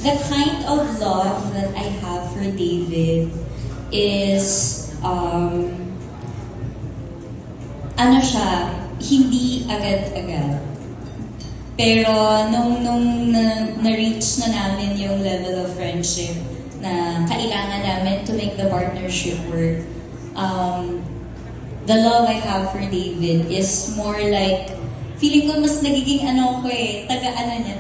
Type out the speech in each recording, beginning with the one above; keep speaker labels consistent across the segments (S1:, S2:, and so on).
S1: the kind of love that I have for David is, ano siya, hindi agad-agad. Pero nung na-reach na namin yung level of friendship na kailangan namin to make the partnership work, the love I have for David is more like, feeling ko mas nagiging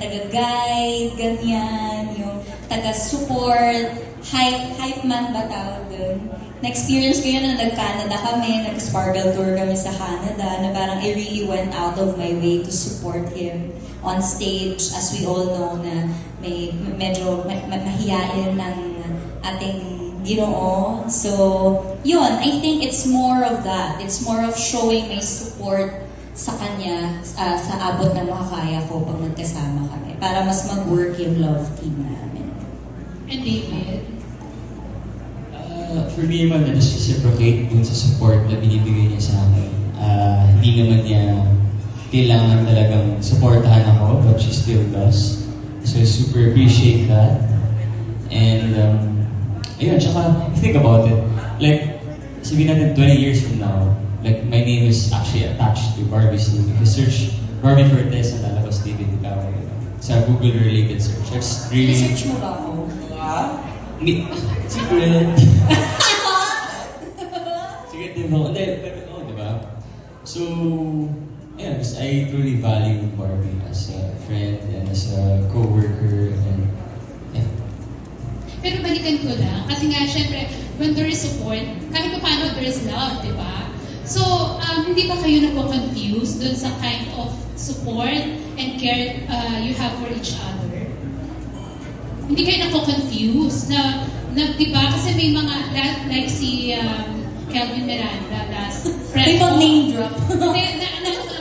S1: taga-guide, ganyan, yung taga-support, hype man ba tawag dun? Na-experience ko yun na nag-Canada kami, nag-Sparkle Tour kami sa Canada, na parang I really went out of my way to support him on stage. As we all know na medyo mahiyain ng ating Ginoo. So, yun, I think it's more of that. It's more of showing my support sa kanya sa abot ng makakaya ko pag magkasama kami para mas mag-work yung love team namin.
S2: And David?
S3: For me naman, na just reciprocate dun sa support na binibigay niya sa akin. Hindi naman niya kailangan talagang supportahan ako, but she still does. So I super appreciate that. And, ayun, tsaka, think about it. Like, sabihin natin 20 years from now, like, my name is actually attached to Barbie's name. If you search Barbie Fortes, lalabas David Icao sa Google-related search. It's really...
S1: Research mo ba ako?
S3: Secret. Secret din ako. Hindi, pero oo, di ba? So, yeah, because I truly value Barbie as a friend and as a co-worker and yeah.
S2: Pero balikan ko lang, kasi nga, syempre, when there is support, kahit pa paano there is love, di ba? So, hindi ba kayo napo-confuse dun sa kind of support and care you have for each other? Hindi kayo napo-confuse na di ba? Kasi may mga, like si Kelvin Miranda, last friend
S1: People name drop.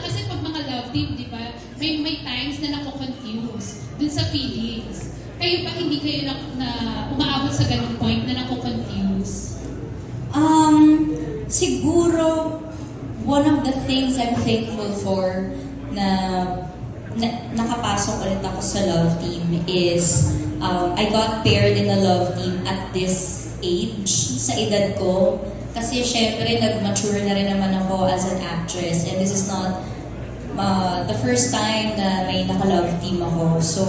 S2: Kasi pag mga love team, di ba? May times na napo-confuse dun sa feelings. Kayo ba hindi kayo na umaabot sa ganung point na napo-confuse?
S1: Siguro, one of the things I'm thankful for na nakapasok ulit ako sa love team is I got paired in a love team at this age, sa edad ko. Kasi syempre, nag-mature na rin naman ako as an actress and this is not the first time na may naka-love team ako. So,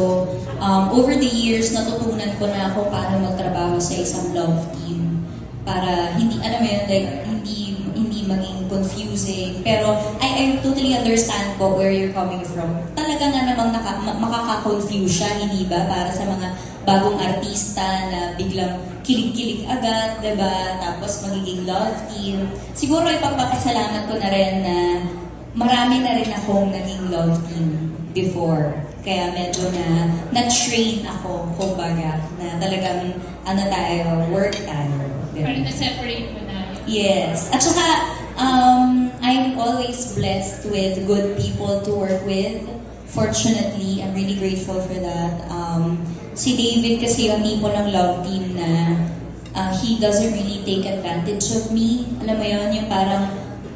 S1: over the years, natutunan ko na ako paano magtrabaho sa isang love team para hindi, like, hindi maging confusing. Pero I totally understand po where you're coming from. Talaga nga namang makaka-confuse siya, hindi ba? Para sa mga bagong artista na biglang kilig-kilig agad, diba? Tapos magiging love team. Siguro ipagpapasalamat ko na rin na marami na rin akong naging love team before. Kaya medyo na-train ako, kumbaga, na talagang work tayo.
S2: Parang na-separate mo na.
S1: Yes. At saka, I'm always blessed with good people to work with. Fortunately, I'm really grateful for that. Si David kasi yung tipo ng love team na he doesn't really take advantage of me. Alam mo yun, yung parang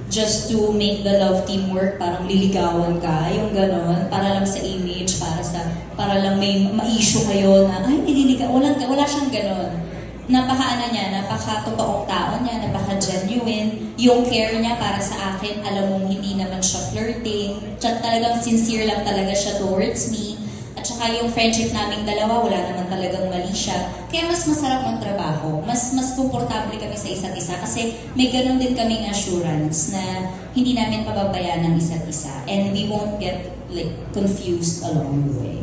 S1: just to make the love team work, parang liligawan ka, yung ganon, para lang sa image, para lang may ma-issue kayo na, ay, wala siyang ganon. Napaka-totoong tao niya, napaka-genuine. Yung care niya para sa akin, alam mong hindi naman siya flirting. Talagang sincere lang talaga siya towards me. At saka yung friendship naming dalawa, wala naman talagang mali siya. Kaya mas masarap ng trabaho. Mas komportable kami sa isa't isa kasi may ganun din kaming assurance na hindi namin pababayaan ng isa't isa. And we won't get like confused along the way.